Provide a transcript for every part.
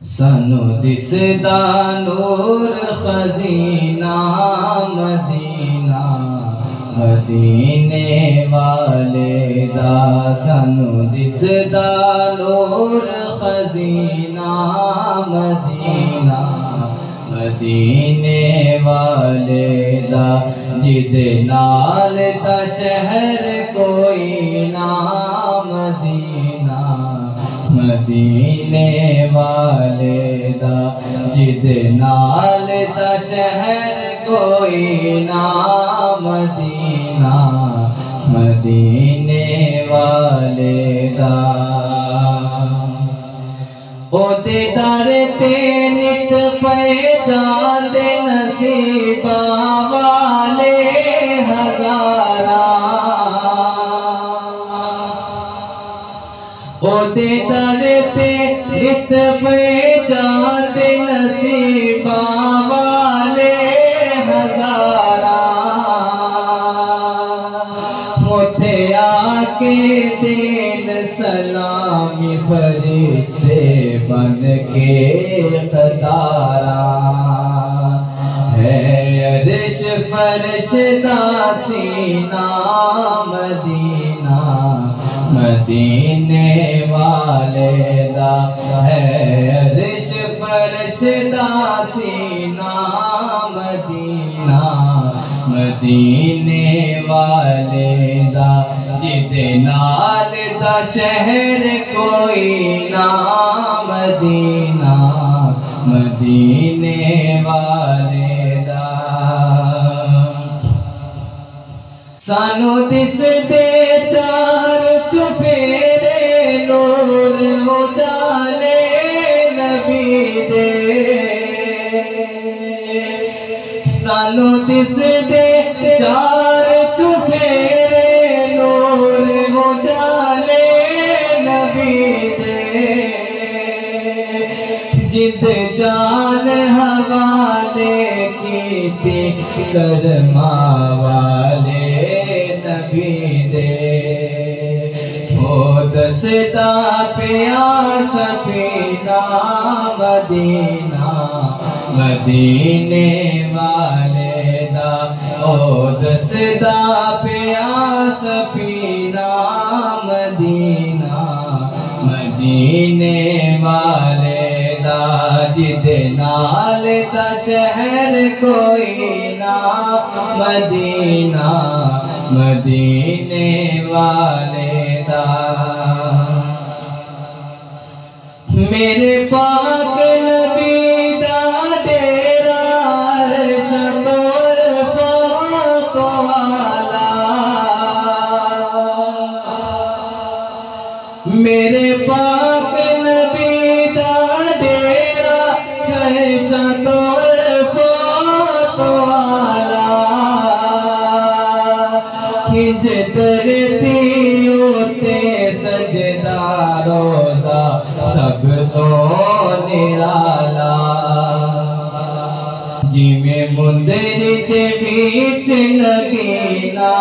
सानू दिसदा नूर खजीना मदीना मदीने वाले दा। सानू दिसदा नूर खजीना मदीना मदीने वाले दा। जिदे नाल दा शहर कोई ना मदीना मदीने वाले दा। जिदे नाल दा शहर कोई ना मदीना मदीने वाले दा। ओदे दर ते नित पे जांदे नसीबा वाले हजारा। ओदे दर ते नित पे जांदे नसीबा वाले हजारा। मोथे आके देन सलामी फरिश्ते बन के कतारा। है अर्श फर्श दा सीना मदीना मदीने वाले दा। है अर्श फर्श दा सीना मदीना मदीने वाले दा। जिदे नाल दा शहर कोई ना मदीना मदीने वाले दा। सानू दिसदे चार चुफेरे नूर उजाले नबी दे। सानू दिसदे चार चुफेरे नूर उजाले नबी दे। जिद जान हवाले कीती करमा वाले नबी दे। ओ दसदा पिया सफीना मदीना मदीने वाले दा। ओ दसदा पिया सफीना मदीना मदीने वाले दा। जिदे नाल दा शहर कोई ना मदीना मदीने वाले दा। मेरे पाक नबी दा डेरा शतोल फाक वाला। मेरे पाक नबी दा डेरा शतोल फाक वाला। खिंच दरती उते सजदा रोजा सब तो निराला। जिमें मुंदरी दे बीच नगीना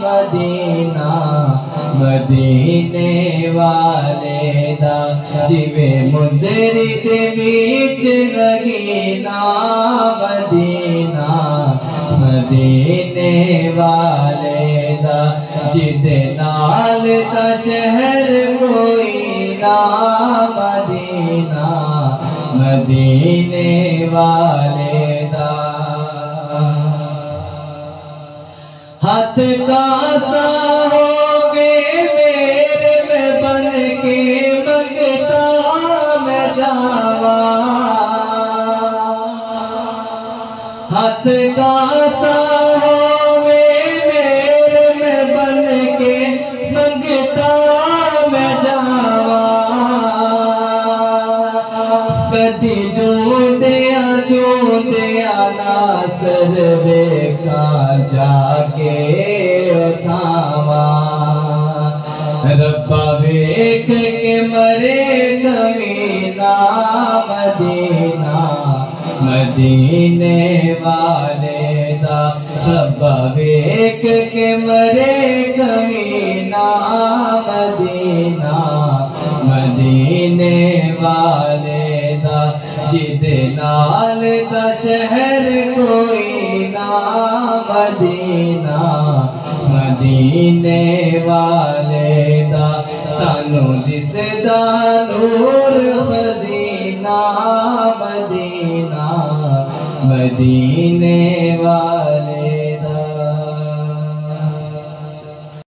मदीना मदीने वाले दा। जिमें मुंदरी दे बीच नगीना मदीना मदीने वाले दा। जिदे नाल दा शहर कोई ना मदीना मदीने वाले दा। हाथ कासा हो गए मेरे में बन के मंगता मैं जावा। हाथ कासा हो गए मेरे में बन के मंगता मैं जावा। कदी जो दिया नासर बेका जाके उठावा। रब्बा वेख के मरे कमीना मदीना मदीने वाले दा। रब्बा वेख के मरे कमीना मदीना मदीने वाले दा। जिदे नाल दा शहर कोई ना मदीना, मदीने वाले दा सानू दिसदा नूर खजीना, मदीना मदीने वाले